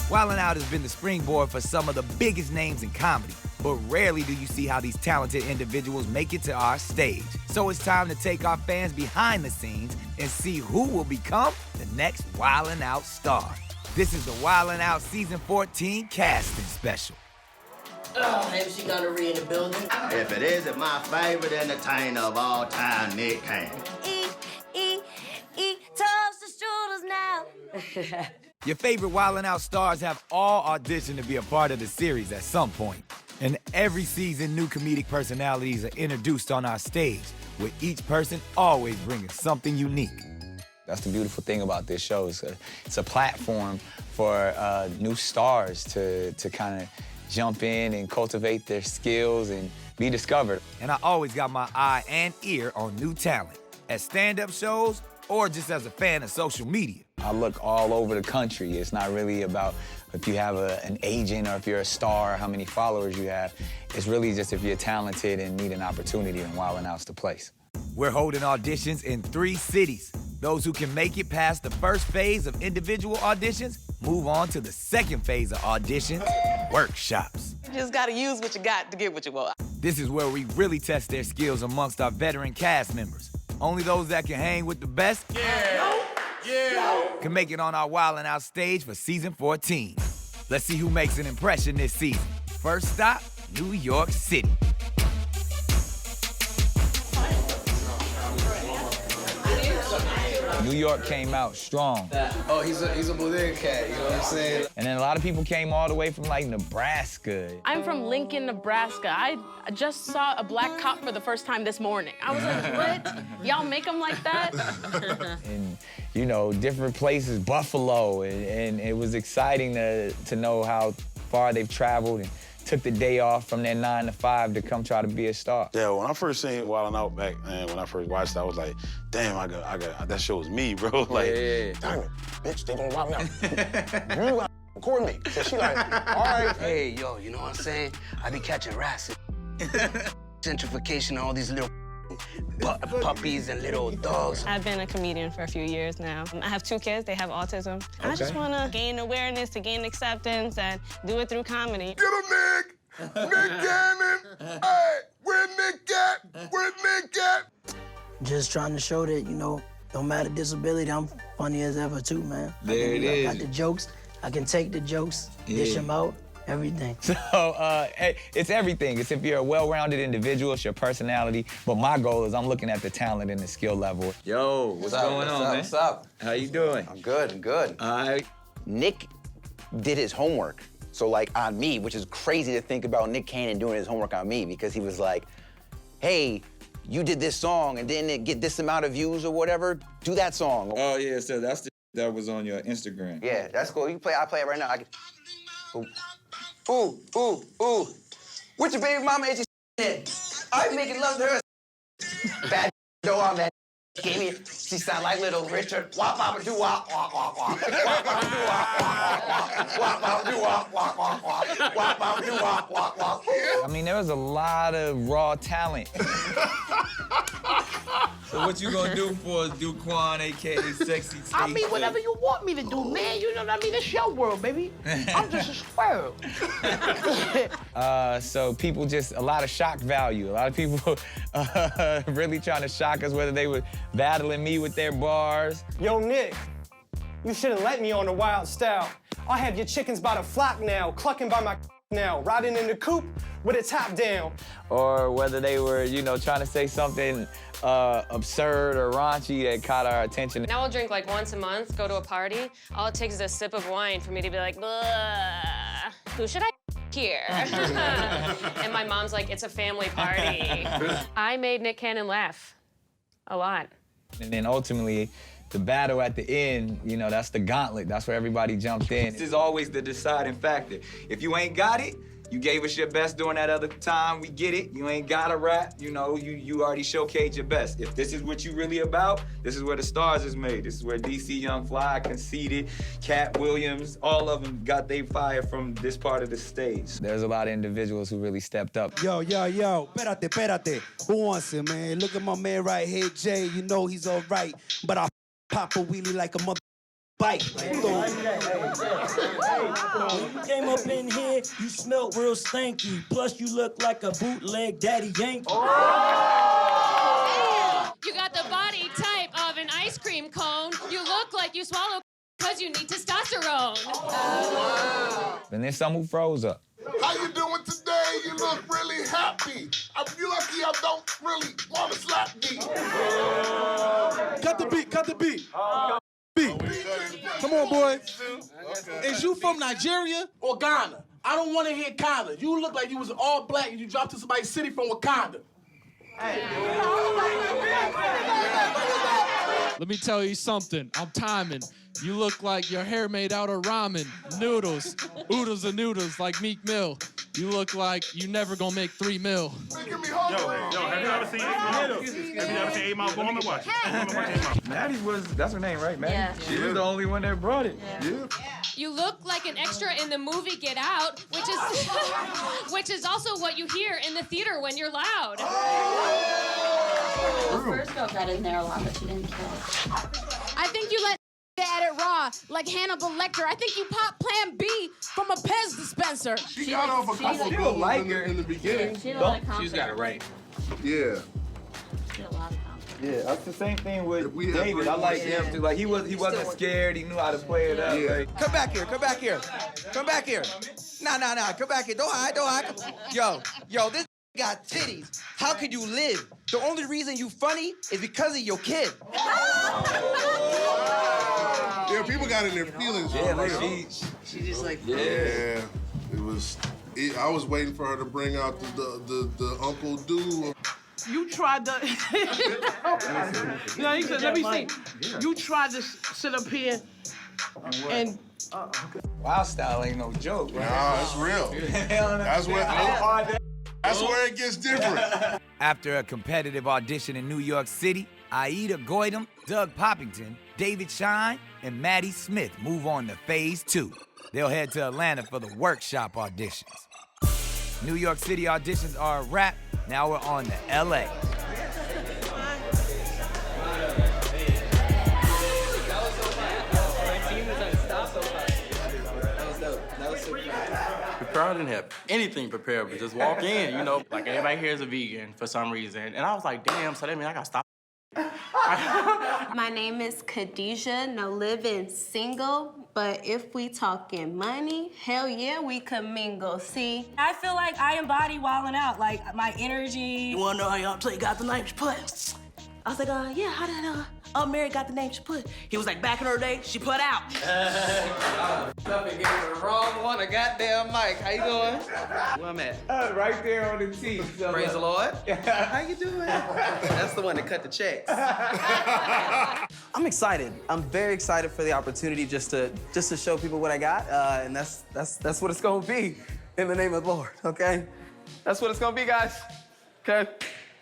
Wildin' Out has been the springboard for some of the biggest names in comedy, but rarely do you see how these talented individuals make it to our stage. So it's time to take our fans behind the scenes and see who will become the next Wildin' Out star. This is the Wildin' Out Season 14 casting special. MC Gunnery in the building. If it isn't my favorite entertainer of all time, Nick Cannon. Toast the strudels now. Your favorite Wildin' Out stars have all auditioned to be a part of the series at some point. And every season, new comedic personalities are introduced on our stage, with each person always bringing something unique. That's the beautiful thing about this show. It's a platform for new stars to kind of jump in and cultivate their skills and be discovered. And I always got my eye and ear on new talent, at stand-up shows or just as a fan of social media. I look all over the country. It's not really about if you have an agent or if you're a star or how many followers you have. It's really just if you're talented and need an opportunity, and Wildin' Out's the place. We're holding auditions in 3 cities. Those who can make it past the first phase of individual auditions move on to the second phase of auditions, workshops. You just gotta use what you got to get what you want. This is where we really test their skills amongst our veteran cast members. Only those that can hang with the best can make it on our Wildin' Out stage for Season 14. Let's see who makes an impression this season. First stop, New York City. New York came out strong. Oh, he's a bodega cat, you know what I'm saying? And then a lot of people came all the way from, like, Nebraska. I'm from Lincoln, Nebraska. I just saw a black cop for the first time this morning. I was like, what? Y'all make them like that? And, you know, different places, Buffalo, and it was exciting to know how far they've traveled and took the day off from their 9 to 5 to come try to be a star. Yeah, when I first seen Wildin' Out back, and when I first watched it, I was like, damn, I got that show was me, bro. Like, Damn it, bitch, they gonna wild me out. You gotta coordinate. So she like, all right. Hey, yo, you know what I'm saying? I be catching rats. Gentrification, all these little puppies and little dogs. I've been a comedian for a few years now. I have 2 kids, they have autism. I just wanna gain awareness, to gain acceptance, and do it through comedy. Get him, Nick! Nick Cannon! Hey, where Nick at? Where Nick at? Just trying to show that, you know, no matter disability, I'm funny as ever too, man. There it is. I got the jokes. I can take the jokes, dish them out, everything. So it's everything. It's if you're a well-rounded individual, it's your personality. But my goal is I'm looking at the talent and the skill level. Yo, what's going on, man? What's up? How you doing? I'm good, I'm good. All right. Nick did his homework. So, like, on me, which is crazy to think about Nick Cannon doing his homework on me, because he was like, hey, you did this song and didn't it get this amount of views or whatever? Do that song. Oh, yeah, so that's that was on your Instagram. Yeah, that's cool. You play, I play it right now. Ooh. With your baby mama and your I making love to her. Bad though on that. Gave me, she sound like little Richard. Wop, wop, do wop, wop, wop, wop. Wop, wop, do wop, wop, wop, do wop, wop, wop, wop. Wop, wop, do wop, wop, wop. I mean, there was a lot of raw talent. So what you gonna do for us, Duquan, a.k.a. Sexy T? I mean, whatever you want me to do, man. You know what I mean? It's your world, baby. I'm just a squirrel. So people just, a lot of shock value. A lot of people really trying to shock us, whether they were battling me with their bars. Yo, Nick, you should have let me on the wild style. I'll have your chickens by the flock now, clucking by my now, riding in the coupe with a top down. Or whether they were, you know, trying to say something absurd or raunchy that caught our attention. Now I'll drink like once a month, go to a party. All it takes is a sip of wine for me to be like, who should I here? And my mom's like, it's a family party. I made Nick Cannon laugh a lot. And then ultimately, the battle at the end, you know, that's the gauntlet. That's where everybody jumped in. This is always the deciding factor. If you ain't got it, you gave us your best during that other time, we get it. You ain't got a rap, you know, you already showcased your best. If this is what you really about, this is where the stars is made. This is where DC Young Fly, Conceited, Cat Williams, all of them got their fire from this part of the stage. There's a lot of individuals who really stepped up. Yo, espérate. Who wants it, man? Look at my man right here, Jay. You know he's all right, but I pop a wheelie like a mother. bite. When you came up in here, you smelled real stanky. Plus, you look like a bootleg Daddy Yankee. You got the body type of an ice cream cone. You look like you swallow because you need testosterone. And then some who froze up. How you doing today? You look really happy. You're lucky I don't really want to slap me. Cut the beat, cut the beat. Beat. Come on, boys. Is you from Nigeria or Ghana? I don't want to hear Ghana. You look like you was all black and you dropped to somebody's city from Wakanda. Let me tell you something. I'm timing. You look like your hair made out of ramen, noodles, oodles and noodles like Meek Mill. You look like you never gonna make 3 mil. Yo, have you ever seen 8 Mile? Have you ever seen 8 Mile? Go home and watch. Maddie was, that's her name, right, Maddie? Yeah. She was the only one that brought it. Yeah. You look like an extra in the movie Get Out, which is also what you hear in the theater when you're loud. The first girl got in there a lot, but she didn't kill it. I think you let at it raw, like Hannibal Lecter. I think you pop Plan B from a Pez dispenser. She got off a couple People like her in the beginning. She had a lot of She's got it right. Yeah. She had a lot of confidence. Yeah, that's the same thing with We David. I like him too. Like he wasn't scared. He knew how to play it up. Yeah. Like, Come back here, come back here. Come back here. Nah, come back here. Don't hide. Yo, this got titties. How could you live? The only reason you funny is because of your kid. Yeah, people got in their feelings. yeah, like She just like, Yeah. It was. I was waiting for her to bring out the Uncle Do. You tried to. No, he said, let me see. You tried to sit up here and. Wild Style ain't no joke, right? Nah, that's real. That's where it gets different. After a competitive audition in New York City, Aida Goydam, Doug Poppington, David Shine, and Maddie Smith move on to Phase 2. They'll head to Atlanta for the workshop auditions. New York City auditions are a wrap. Now we're on to LA. I didn't have anything prepared, but just walk in, you know. Like, everybody here is a vegan for some reason. And I was like, damn, so that means I gotta stop. My name is Khadijah, no living single, but if we talking money, hell yeah, we could mingle, see? I feel like I embody wilding out, like my energy. You wanna know how y'all play got the name she put? I was like, yeah, how did Mary got the name she put? He was like, back in her day, she put out. Stuff and gave the wrong one a goddamn mic. How you doing? Where I'm at? Right there on the T. So Praise the Lord. How you doing? That's the one that cut the checks. I'm excited. I'm very excited for the opportunity just to show people what I got, and that's what it's gonna be, in the name of the Lord. Okay, that's what it's gonna be, guys. Okay,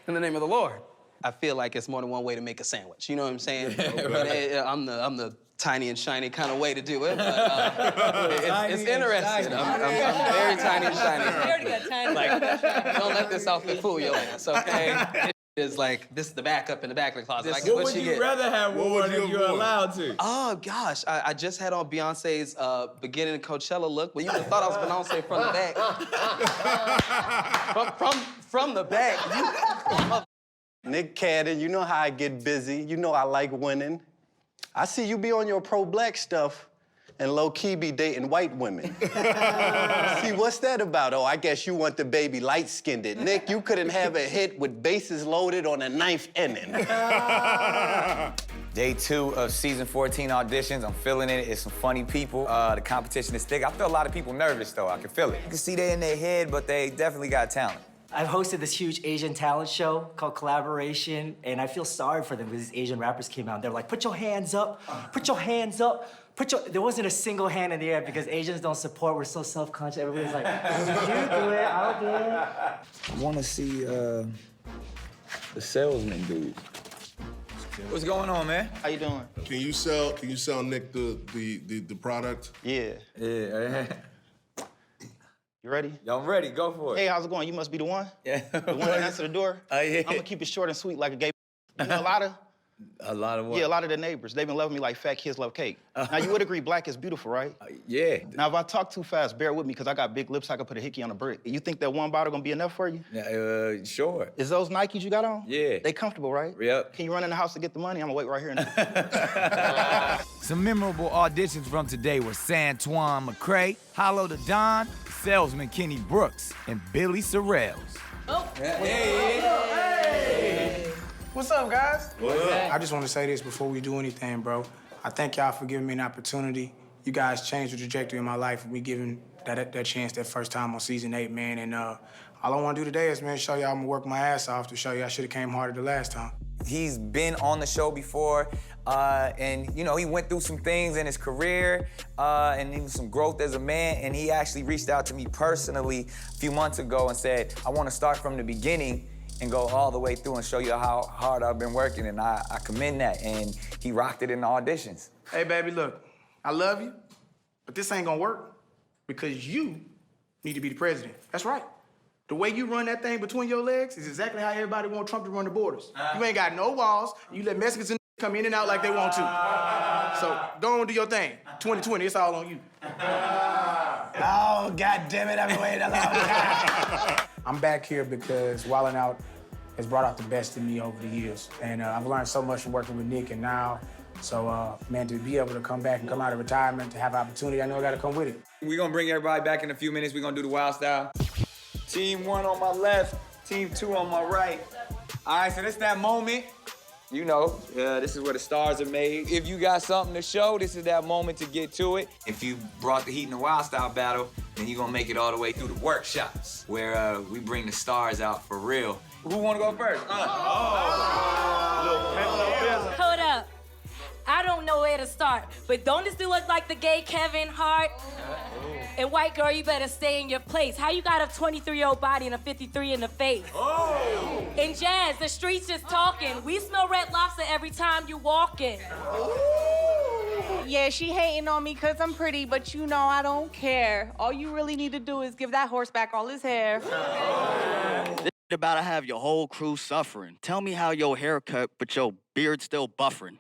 in the name of the Lord. I feel like it's more than one way to make a sandwich. You know what I'm saying? Right. I'm the tiny and shiny kind of way to do it. But, it's interesting. I'm very tiny and shiny. You already got tiny. Like, don't let this outfit fool your ass, okay? It's like, this is the backup in the back of the closet. What would you rather have worn if you're allowed to? Oh, gosh. I just had on Beyonce's beginning Coachella look, but you would have thought I was Beyonce from the back. from the back. Nick Cadden, you know how I get busy. You know I like winning. I see you be on your pro-black stuff and low-key be dating white women. See, what's that about? Oh, I guess you want the baby light-skinned. Nick, you couldn't have a hit with bases loaded on the 9th inning. Day 2 of season 14 auditions. I'm feeling it. It's some funny people. The competition is thick. I feel a lot of people nervous, though. I can feel it. You can see they're in their head, but they definitely got talent. I've hosted this huge Asian talent show called Collaboration, and I feel sorry for them because these Asian rappers came out. They're like, put your hands up, put your hands up, There wasn't a single hand in the air because Asians don't support. We're so self-conscious. Everybody's like, you do it, I'll do it. I want to see the salesman dude. What's going on, man? How you doing? Can you sell Nick the product? Yeah. Yeah. You ready? Y'all ready? Go for it. Hey, how's it going? You must be the one? Yeah. The one that answered the door? Oh, yeah. I'm gonna keep it short and sweet like a gay. You know, a lot of A lot of what? Yeah, a lot of the neighbors. They've been loving me like fat kids love cake. Now, you would agree black is beautiful, right? Yeah. Now, if I talk too fast, bear with me, because I got big lips, I can put a hickey on a brick. You think that one bottle gonna be enough for you? Sure. Is those Nikes you got on? Yeah. They comfortable, right? Yep. Can you run in the house to get the money? I'm gonna wait right here. Some memorable auditions from today were Santuan McCray, Hollow the Don, salesman Kenny Brooks, and Billy Sorrells. Oh. Hey. What's up, guys? What's up? I just want to say this before we do anything, bro. I thank y'all for giving me an opportunity. You guys changed the trajectory of my life with me giving that chance that first time on season 8, man. And all I want to do today is, man, show y'all I'm gonna work my ass off to show you I should have came harder the last time. He's been on the show before, and you know, he went through some things in his career, and even some growth as a man, and he actually reached out to me personally a few months ago and said, I want to start from the beginning and go all the way through and show you how hard I've been working, and I commend that, and he rocked it in the auditions. Hey, baby, look, I love you, but this ain't gonna work because you need to be the president. That's right. The way you run that thing between your legs is exactly how everybody want Trump to run the borders. You ain't got no walls, you let Mexicans come in and out like they want to. So go on, do your thing. 2020, it's all on you. Oh, God damn it, I've been waiting a long time. I'm back here because Wildin' Out has brought out the best in me over the years. And I've learned so much from working with Nick and Nile. So, man, to be able to come back and come out of retirement, to have opportunity, I know I gotta come with it. We're gonna bring everybody back in a few minutes. We're gonna do the wild style. Team 1 on my left, team 2 on my right. All right, so this is that moment. You know, this is where the stars are made. If you got something to show, this is that moment to get to it. If you brought the heat in the wild style battle, then you're gonna make it all the way through the workshops, where we bring the stars out for real. Who wanna go first? Hold up. I don't know where to start, but don't this dude look like the gay Kevin Hart? And white girl, you better stay in your place. How you got a 23-year-old body and a 53 in the face? Oh. And Jazz, the streets just talking. We smell Red Lobster every time you walking. Yeah, she hating on me because I'm pretty, but you know I don't care. All you really need to do is give that horse back all his hair. This about to have your whole crew suffering. Tell me how your haircut, but your beard still buffering.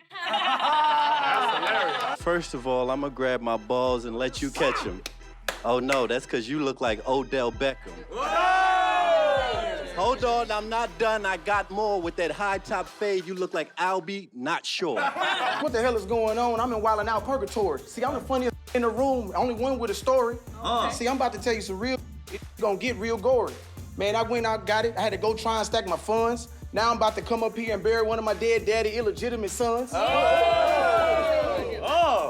First of all, I'm gonna grab my balls and let you catch them. Oh no, that's because you look like Odell Beckham. Hold on, I'm not done. I got more. With that high top fade, you look like Albie, not sure. What the hell is going on? I'm in Wildin' Out purgatory. See, I'm the funniest in the room, only one with a story. See, I'm about to tell you some real it's gonna get real gory. Man, I went out, got it. I had to go try and stack my funds. Now I'm about to come up here and bury one of my dead daddy illegitimate sons.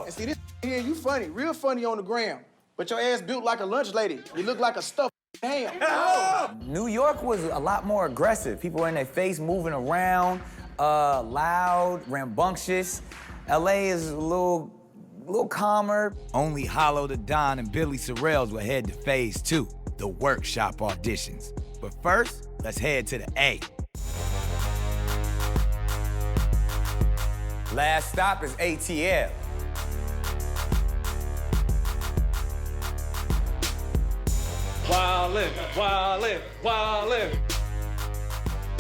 And see, this here, you funny, real funny on the gram. But your ass built like a lunch lady. You look like a stuffed ham. New York was a lot more aggressive. People were in their face, moving around, loud, rambunctious. LA is a little calmer. Only Hollow the Don and Billy Sorrells will head to phase 2, the workshop auditions. But first, let's head to the A. Last stop is ATL. Wildin', wildin', wildin'.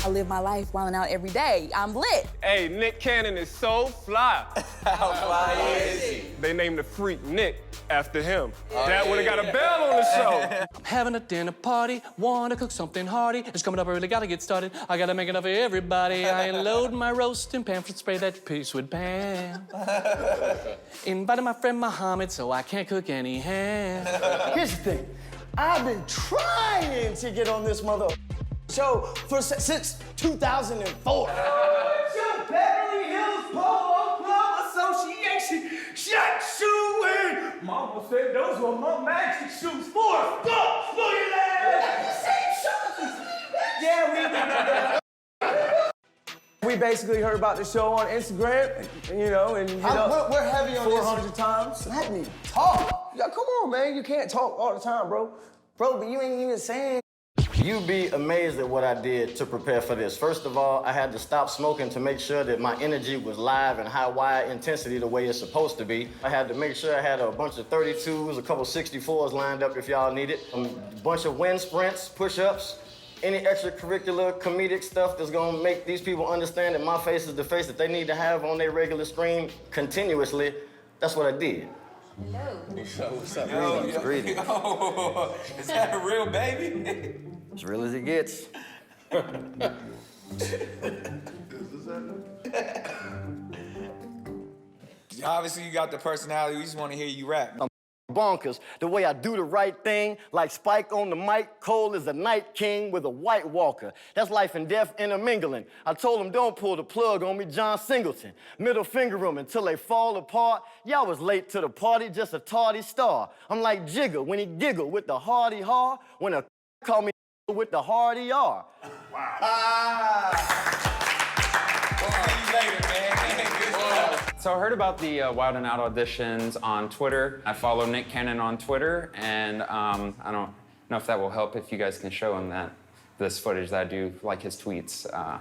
I live my life wilding out every day. I'm lit. Hey, Nick Cannon is so fly. How fly is he? They named the freak Nick after him. That would've got a bell on the show. I'm having a dinner party, wanna cook something hearty. It's coming up early, gotta get started. I gotta make enough for everybody. I load my roasting pan, spray that piece with pan. Invited my friend Muhammad, so I can't cook any ham. Here's the thing. I've been trying to get on this mother show since 2004. Beverly Hills Polo Club Association shut shoeing. Mama said those were my magic shoes for a stuff. Look at that. The same shoes. Yeah, we basically heard about the show on Instagram, and we're heavy on 400 times. Let me talk. Yeah, come on, man. You can't talk all the time, bro. Bro, but you ain't even saying. You'd be amazed at what I did to prepare for this. First of all, I had to stop smoking to make sure that my energy was live and high intensity the way it's supposed to be. I had to make sure I had a bunch of 32s, a couple 64s lined up if y'all need it, a bunch of wind sprints, push-ups, Any extracurricular comedic stuff that's gonna make these people understand that my face is the face that they need to have on their regular screen continuously, that's what I did. Hello. What's up? Yo, Greetings. yo, is that a real baby? As real as it gets. Obviously, you got the personality. We just want to hear you rap. I'm bonkers. The way I do the right thing, like Spike on the mic, Cole is a night king with a white walker. That's life and death intermingling. I told him don't pull the plug on me, John Singleton. Middle finger them until they fall apart. Y'all was late to the party, just a tardy star. I'm like Jigger when he giggle with the hardy haw, when a call me with the hardy R. So I heard about the Wild and Out auditions on Twitter. I follow Nick Cannon on Twitter, and I don't know if that will help if you guys can show him this footage that I do, like his tweets. I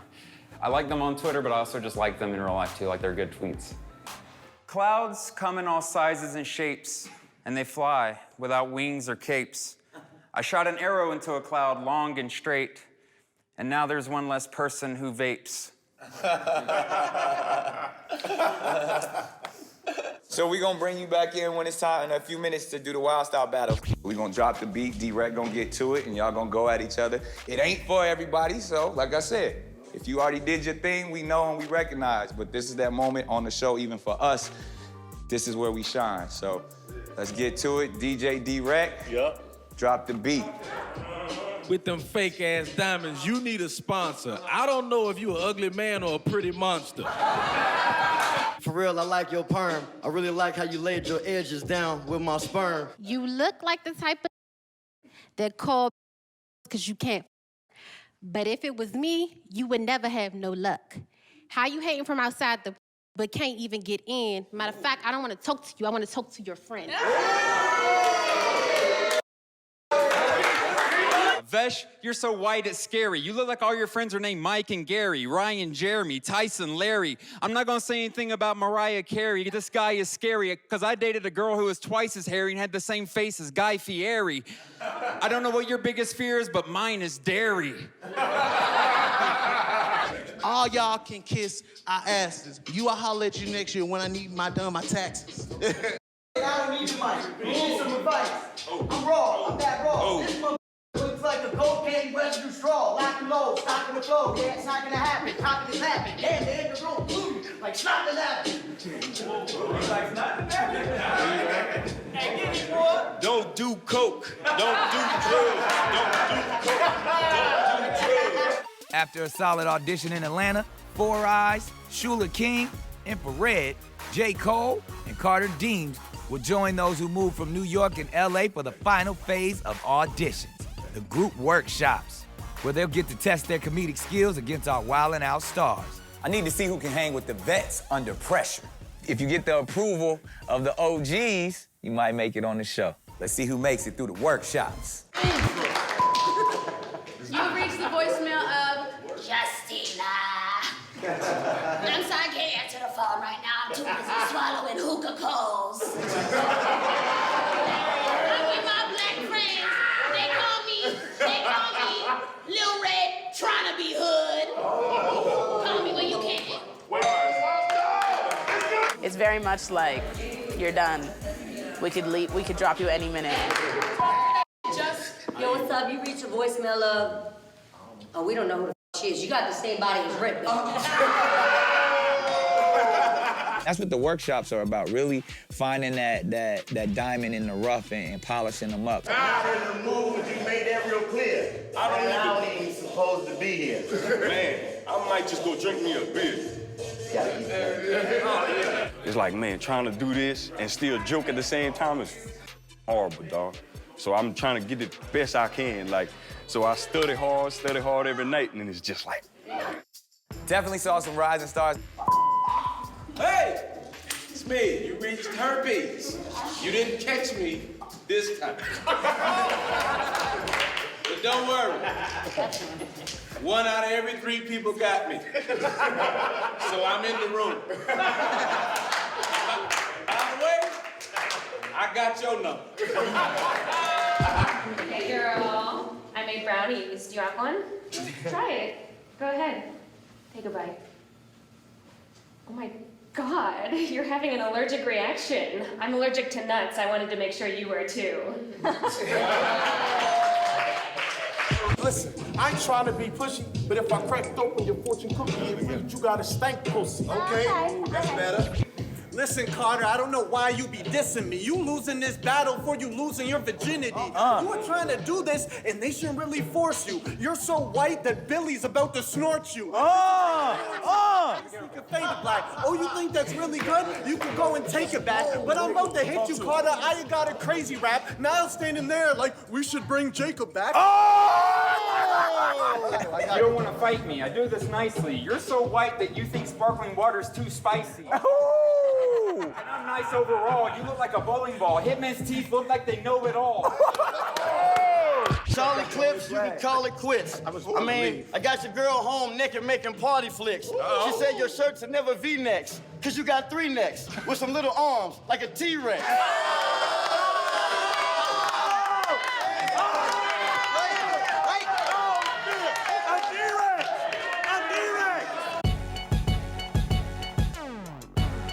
like them on Twitter, but I also just like them in real life too, like they're good tweets. Clouds come in all sizes and shapes, and they fly without wings or capes. I shot an arrow into a cloud long and straight, and now there's one less person who vapes. So we're gonna bring you back in when it's time in a few minutes to do the wild style battle. We're gonna drop the beat, D-Rec gonna get to it, and y'all gonna go at each other. It ain't for everybody, so like I said, if you already did your thing, we know and we recognize, but this is that moment on the show, even for us, this is where we shine. So let's get to it. DJ D-Rec, drop the beat. With them fake ass diamonds, you need a sponsor. I don't know if you an ugly man or a pretty monster. For real, I like your perm. I really like how you laid your edges down with my sperm. You look like the type of that call because you can't. But if it was me, you would never have no luck. How you hating from outside the but can't even get in? Matter of fact, I don't want to talk to you. I want to talk to your friend. Vesh, you're so white it's scary. You look like all your friends are named Mike and Gary, Ryan, Jeremy, Tyson, Larry. I'm not gonna say anything about Mariah Carey. This guy is scary, because I dated a girl who was twice as hairy and had the same face as Guy Fieri. I don't know what your biggest fear is, but mine is dairy. All y'all can kiss our asses. I'll holler at you next year when I need done my taxes. I don't need the mic. You need some advice. I'm raw. I'm that raw. This mother looks like a cocaine residue straw. Lock and load, stock in the flow. Yeah, it's not gonna happen. Copy is happening. Yeah, they're in the room. Like snot to happen. Like snot to happen. Hey, get it, boy. Don't do coke. Don't do drugs. Don't do coke. Don't do drugs. After a solid audition in Atlanta, Four Eyes, Shula King, Infrared, J. Cole, and Carter Deems will join those who moved from New York and LA for the final phase of auditions, the group workshops, where they'll get to test their comedic skills against our Wild 'N Out stars. I need to see who can hang with the vets under pressure. If you get the approval of the OGs, you might make it on the show. Let's see who makes it through the workshops. You've reached the voicemail of Justina. I'm sorry, I can't answer the phone right now. I'm too busy swallowing hookah coals. I'm with my black friends. They call me Lil Red, trying to be hood. Call me when you can. It's very much like you're done. We could drop you any minute. Yo, what's up? You reached a voicemail of... Oh, we don't know who the she is. You got the same body as Rick. That's what the workshops are about, really finding that diamond in the rough and polishing them up. I'm in the mood. You made that real clear. I don't even supposed to be here. Man, I might just go drink me a beer. It's like, man, trying to do this and still joke at the same time is horrible, dog. So I'm trying to get it the best I can. So I study hard every night, and it's just like... Definitely saw some rising stars. Hey, it's me. You reached herpes. You didn't catch me this time. But don't worry. 1 out of every 3 people got me. So I'm in the room. By the way, I got your number. Hey, girl. I I made brownies. Do you want one? Try it. Go ahead. Take a bite. Oh my God, you're having an allergic reaction. I'm allergic to nuts. I wanted to make sure you were too. Listen, I ain't trying to be pushy, but if I cracked open your fortune cookie, it means you got a stank pussy. Okay, that's better. Listen, Carter, I don't know why you be dissing me. You losing this battle for you losing your virginity. You were trying to do this, and they shouldn't really force you. You're so white that Billy's about to snort you. Faded black. Oh, you think that's really good? You can go and take it back. But I'm about to hit you, Carter. I ain't got a crazy rap. Nile's standing there like, we should bring Jacob back. You don't want to fight me. I do this nicely. You're so white that you think sparkling water's too spicy. And I'm nice overall. You look like a bowling ball. Hitman's teeth look like they know it all. Charlie Clips, you can call it quits. I mean, I got your girl home naked making party flicks. She said your shirts are never V-necks, cause you got 3 necks with some little arms like a T-Rex.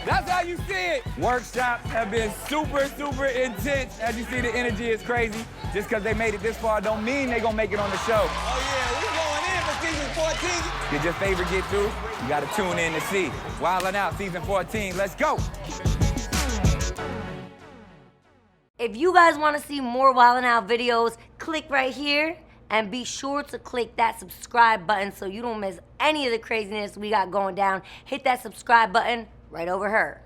That's how you see it. Workshops have been super, super intense. As you see, the energy is crazy. Just because they made it this far don't mean they're going to make it on the show. Oh, yeah, we going in for season 14. Did your favorite get through? You got to tune in to see. Wildin' Out season 14. Let's go. If you guys want to see more Wildin' Out videos, click right here and be sure to click that subscribe button so you don't miss any of the craziness we got going down. Hit that subscribe button right over her.